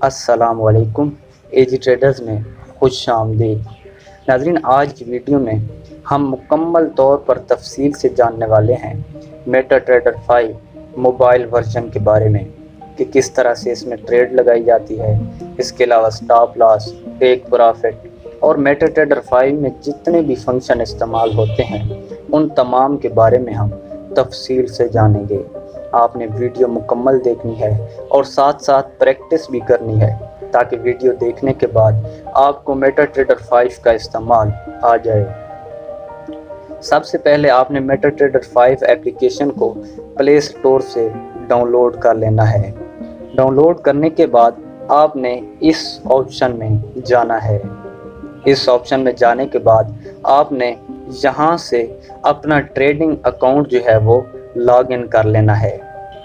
अस्सलामुअलैकुम एजी ट्रेडर्स में खुश आमदीद। नाज़रीन, आज की वीडियो में हम मुकम्मल तौर पर तफसील से जानने वाले हैं मेटा ट्रेडर 5 मोबाइल वर्जन के बारे में कि किस तरह से इसमें ट्रेड लगाई जाती है। इसके अलावा स्टॉप लॉस, टेक प्रॉफिट और मेटा ट्रेडर 5 में जितने भी फंक्शन इस्तेमाल होते हैं उन तमाम के बारे में हम तफसील से जानेंगे। आपने वीडियो मुकम्मल देखनी है और साथ साथ प्रैक्टिस भी करनी है ताकि वीडियो देखने के बाद आपको मेटा ट्रेडर 5 का इस्तेमाल आ जाए। सबसे पहले आपने मेटा ट्रेडर 5 एप्लीकेशन को प्ले स्टोर से डाउनलोड कर लेना है। डाउनलोड करने के बाद आपने इस ऑप्शन में जाना है। इस ऑप्शन में जाने के बाद आपने यहाँ से अपना ट्रेडिंग अकाउंट जो है वो लॉग इन कर लेना है।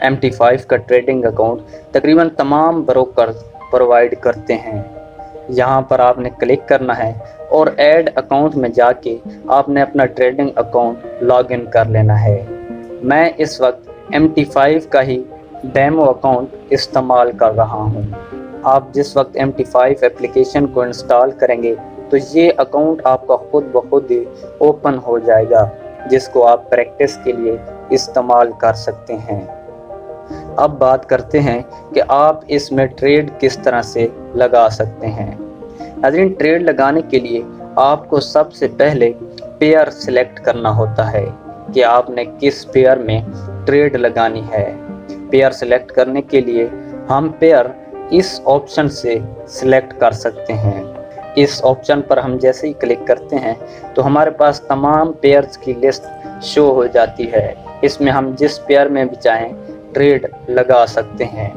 MT5 का ट्रेडिंग अकाउंट तकरीबन तमाम ब्रोकर प्रोवाइड करते हैं। यहाँ पर आपने क्लिक करना है और ऐड अकाउंट में जाके आपने अपना ट्रेडिंग अकाउंट लॉग इन कर लेना है। मैं इस वक्त MT5 का ही डेमो अकाउंट इस्तेमाल कर रहा हूँ। आप जिस वक्त MT5 एप्लीकेशन को इंस्टॉल करेंगे तो ये अकाउंट आपका खुद ब खुद ही ओपन हो जाएगा, जिसको आप प्रैक्टिस के लिए इस्तेमाल कर सकते हैं। अब बात करते हैं कि आप इसमें ट्रेड किस तरह से लगा सकते हैं। नाज़रीन, ट्रेड लगाने के लिए आपको सबसे पहले पेयर सिलेक्ट करना होता है कि आपने किस पेयर में ट्रेड लगानी है। पेयर सिलेक्ट करने के लिए हम पेयर इस ऑप्शन से सिलेक्ट कर सकते हैं। इस ऑप्शन पर हम जैसे ही क्लिक करते हैं तो हमारे पास तमाम पेयर्स की लिस्ट शो हो जाती है। इसमें हम जिस पेयर में भी चाहें ट्रेड लगा सकते हैं।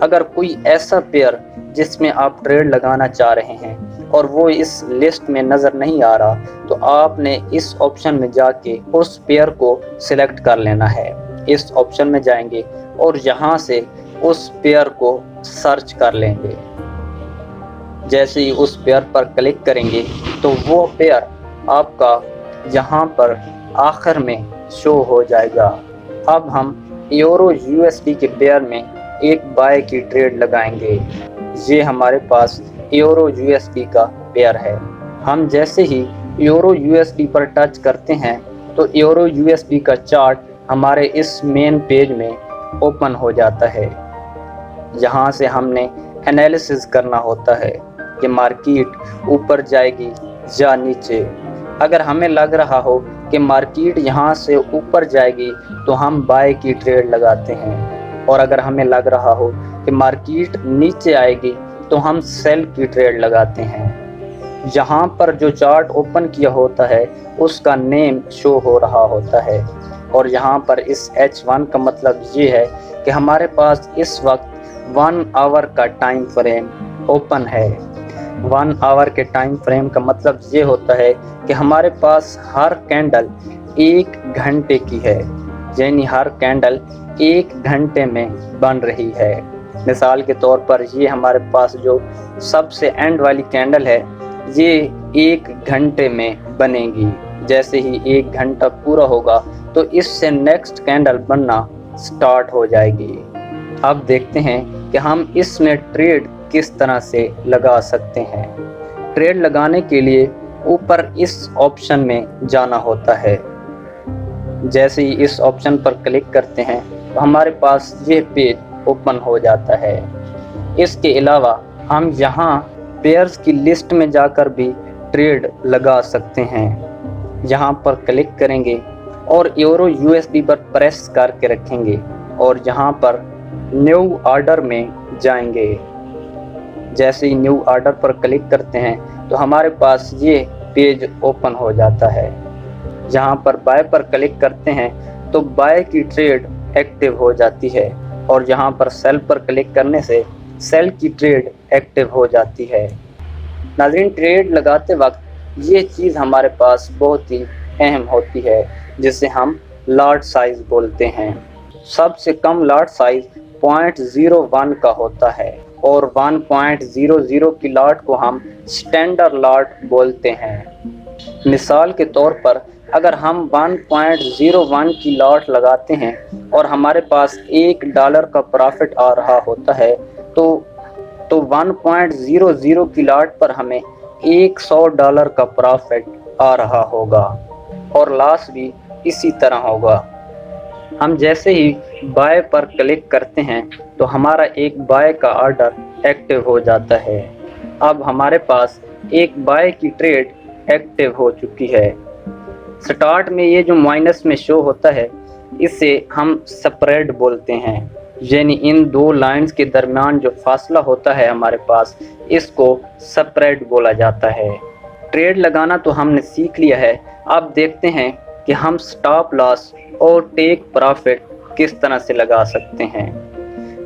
अगर कोई ऐसा पेयर जिसमें आप ट्रेड लगाना चाह रहे हैं और वो इस लिस्ट में नज़र नहीं आ रहा तो आपने इस ऑप्शन में जाके उस पेयर को सिलेक्ट कर लेना है। इस ऑप्शन में जाएंगे और यहाँ से उस पेयर को सर्च कर लेंगे। जैसे ही उस पेयर पर क्लिक करेंगे तो वो पेयर आपका यहाँ पर आखिर में शो हो जाएगा। अब हम यूरो USD के पेयर में एक बाय की ट्रेड लगाएंगे। ये हमारे पास यूरो USD का पेयर है। हम जैसे ही यूरो USD पर टच करते हैं तो यूरो USD का चार्ट हमारे इस मेन पेज में ओपन हो जाता है। यहाँ से हमने एनालिसिस करना होता है कि मार्केट ऊपर जाएगी या नीचे। अगर हमें लग रहा हो कि मार्केट यहाँ से ऊपर जाएगी तो हम बाय की ट्रेड लगाते हैं, और अगर हमें लग रहा हो कि मार्केट नीचे आएगी तो हम सेल की ट्रेड लगाते हैं। यहाँ पर जो चार्ट ओपन किया होता है उसका नेम शो हो रहा होता है, और यहाँ पर इस H1 का मतलब ये है कि हमारे पास इस वक्त 1 आवर का टाइम फ्रेम ओपन है। 1 आवर के टाइम फ्रेम का मतलब ये होता है कि हमारे पास हर कैंडल 1 घंटे की है, यानी हर कैंडल 1 घंटे में बन रही है। मिसाल के तौर पर ये हमारे पास जो सबसे एंड वाली कैंडल है ये 1 घंटे में बनेगी। जैसे ही 1 घंटा पूरा होगा तो इससे नेक्स्ट कैंडल बनना स्टार्ट हो जाएगी। अब देखते हैं कि हम इसमें ट्रेड किस तरह से लगा सकते हैं। ट्रेड लगाने के लिए ऊपर इस ऑप्शन में जाना होता है। जैसे ही इस ऑप्शन पर क्लिक करते हैं तो हमारे पास ये पेज ओपन हो जाता है। इसके अलावा हम यहाँ पेयर्स की लिस्ट में जाकर भी ट्रेड लगा सकते हैं। यहाँ पर क्लिक करेंगे और यूरो USD पर प्रेस करके रखेंगे और यहाँ पर न्यू ऑर्डर में जाएंगे। जैसे ही न्यू ऑर्डर पर क्लिक करते हैं तो हमारे पास ये पेज ओपन हो जाता है। यहाँ पर बाय पर क्लिक करते हैं तो बाय की ट्रेड एक्टिव हो जाती है, और यहाँ पर सेल पर क्लिक करने से सेल की ट्रेड एक्टिव हो जाती है। नाज़रीन, ट्रेड लगाते वक्त ये चीज़ हमारे पास बहुत ही अहम होती है जिसे हम लॉट साइज़ बोलते हैं। सबसे कम लॉट साइज़ 0.01 का होता है और 1.00 की लॉट को हम स्टैंडर्ड लॉट बोलते हैं। मिसाल के तौर पर अगर हम 1.01 की लॉट लगाते हैं और हमारे पास $1 का प्रॉफिट आ रहा होता है तो तो 1.00 की लॉट पर हमें $100 का प्रॉफिट आ रहा होगा और लॉस भी इसी तरह होगा। हम जैसे ही बाय पर क्लिक करते हैं तो हमारा एक बाय का ऑर्डर एक्टिव हो जाता है। अब हमारे पास एक बाय की ट्रेड एक्टिव हो चुकी है। स्टार्ट में ये जो माइनस में शो होता है इसे हम स्प्रेड बोलते हैं, यानी इन दो लाइंस के दरमियान जो फासला होता है हमारे पास, इसको स्प्रेड बोला जाता है। ट्रेड लगाना तो हमने सीख लिया है। अब देखते हैं कि हम स्टॉप लॉस और टेक प्रॉफिट किस तरह से लगा सकते हैं।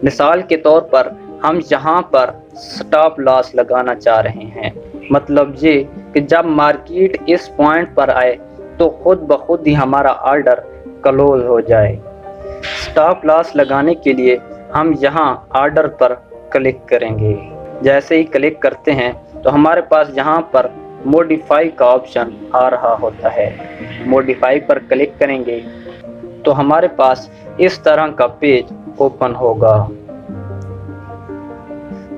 मिसाल के तौर पर हम यहाँ पर स्टॉप लॉस लगाना चाह रहे हैं, मतलब ये कि जब मार्केट इस पॉइंट पर आए तो खुद ब खुद ही हमारा ऑर्डर क्लोज हो जाए। स्टॉप लॉस लगाने के लिए हम यहाँ ऑर्डर पर क्लिक करेंगे। जैसे ही क्लिक करते हैं तो हमारे पास यहाँ पर मॉडिफाई का ऑप्शन आ रहा होता है। मॉडिफाई पर क्लिक करेंगे तो हमारे पास इस तरह का पेज ओपन होगा।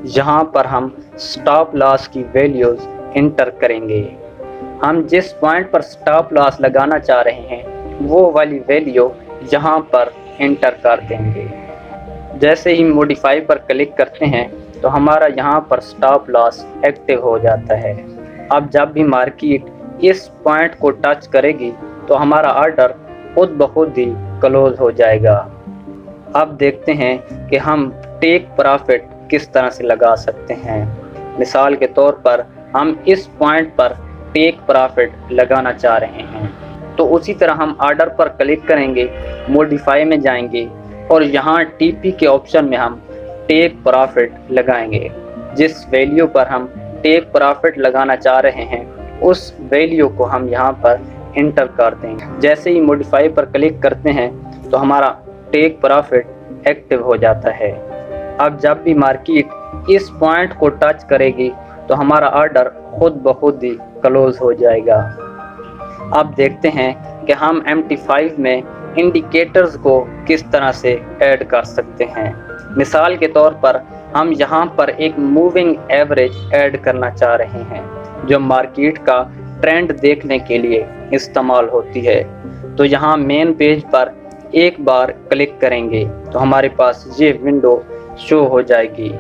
यहाँ पर हम स्टॉप लॉस की वैल्यूज इंटर करेंगे। हम जिस पॉइंट पर स्टॉप लॉस लगाना चाह रहे हैं वो वाली वैल्यू यहाँ पर इंटर कर देंगे। जैसे ही मॉडिफाई पर क्लिक करते हैं तो हमारा यहाँ पर स्टॉप लॉस एक्टिव हो जाता है। अब जब भी मार्केट इस पॉइंट को टच करेगी तो हमारा ऑर्डर खुद ब खुद ही क्लोज हो जाएगा। अब देखते हैं कि हम टेक प्रॉफिट किस तरह से लगा सकते हैं। मिसाल के तौर पर हम इस पॉइंट पर टेक प्रॉफिट लगाना चाह रहे हैं तो उसी तरह हम ऑर्डर पर क्लिक करेंगे, मॉडिफाई में जाएंगे और यहाँ टीपी के ऑप्शन में हम टेक प्रॉफिट लगाएंगे। जिस वैल्यू पर हम टेक प्रॉफिट लगाना चाह रहे हैं उस वैल्यू को हम यहाँ पर इंटर कर देंगे। जैसे ही मॉडिफाई पर क्लिक करते हैं तो हमारा टेक प्रॉफिट एक्टिव हो जाता है। अब जब भी मार्केट इस पॉइंट को टच करेगी तो हमारा ऑर्डर खुद ब खुद ही क्लोज हो जाएगा। अब देखते हैं कि हम MT5 में इंडिकेटर्स को किस तरह से ऐड कर सकते हैं। मिसाल के तौर पर हम यहाँ पर एक मूविंग एवरेज ऐड करना चाह रहे हैं जो मार्केट का ट्रेंड देखने के लिए इस्तेमाल होती है। तो यहाँ मेन पेज पर एक बार क्लिक करेंगे तो हमारे पास ये विंडो शो हो जाएगी।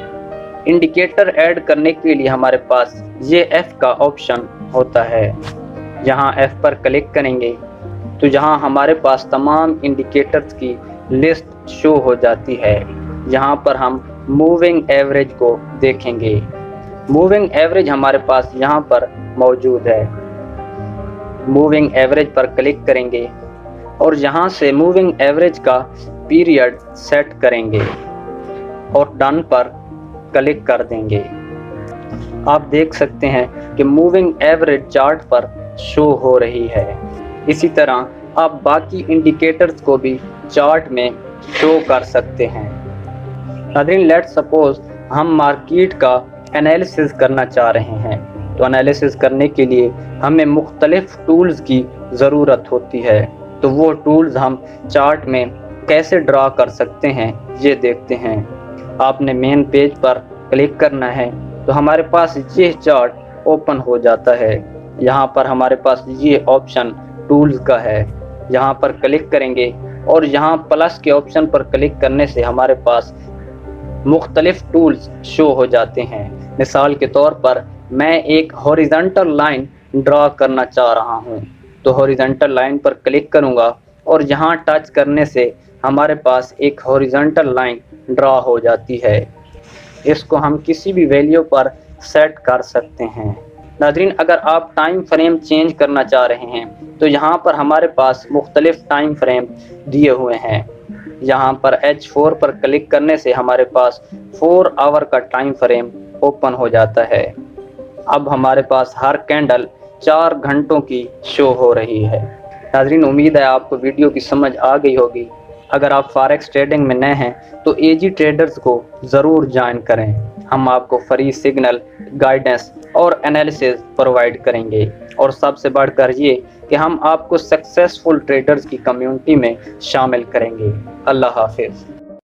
इंडिकेटर ऐड करने के लिए हमारे पास ये F का ऑप्शन होता है। यहाँ F पर क्लिक करेंगे तो यहाँ हमारे पास तमाम इंडिकेटर्स की लिस्ट शो हो जाती है। यहाँ पर हम मूविंग एवरेज को देखेंगे। मूविंग एवरेज हमारे पास यहाँ पर मौजूद है। मूविंग एवरेज पर क्लिक करेंगे और यहाँ से मूविंग एवरेज का पीरियड सेट करेंगे और डन पर क्लिक कर देंगे। आप देख सकते हैं कि मूविंग एवरेज चार्ट पर शो हो रही है। इसी तरह आप बाकी इंडिकेटर्स को भी चार्ट में शो कर सकते हैं। नाज़रीन, लेट्स सपोज हम मार्केट का एनालिसिस करना चाह रहे हैं तो एनालिसिस करने के लिए हमें मुख्तलिफ टूल्स की ज़रूरत होती है। तो वो टूल्स हम चार्ट में कैसे ड्रा कर सकते हैं ये देखते हैं। आपने मेन पेज पर क्लिक करना है तो हमारे पास ये चार्ट ओपन हो जाता है। यहाँ पर हमारे पास ये ऑप्शन टूल्स का है। यहाँ पर क्लिक करेंगे और यहाँ प्लस के ऑप्शन पर क्लिक करने से हमारे पास मुख्तलिफ टूल्स शो हो जाते हैं। मिसाल के तौर पर मैं एक हॉरिजॉन्टल लाइन ड्रा करना चाह रहा हूँ तो हॉरिजॉन्टल लाइन पर क्लिक करूँगा और यहाँ टच करने से हमारे पास एक हॉरिजॉन्टल लाइन ड्रा हो जाती है। इसको हम किसी भी वैल्यू पर सेट कर सकते हैं। नाज़रीन, अगर आप टाइम फ्रेम चेंज करना चाह रहे हैं तो यहाँ पर हमारे पास मुख्तलिफ टाइम फ्रेम दिए हुए हैं। यहाँ पर H4 पर क्लिक करने से हमारे पास 4 आवर का टाइम फ्रेम ओपन हो जाता है। अब हमारे पास हर कैंडल 4 घंटों की शो हो रही है। नाज़रीन, उम्मीद है आपको वीडियो की समझ आ गई होगी। अगर आप फॉरेक्स ट्रेडिंग में नए हैं तो एजी ट्रेडर्स को ज़रूर ज्वाइन करें। हम आपको फ्री सिग्नल, गाइडेंस और एनालिसिस प्रोवाइड करेंगे और सबसे बढ़कर ये कि हम आपको सक्सेसफुल ट्रेडर्स की कम्युनिटी में शामिल करेंगे। अल्लाह हाफिज़।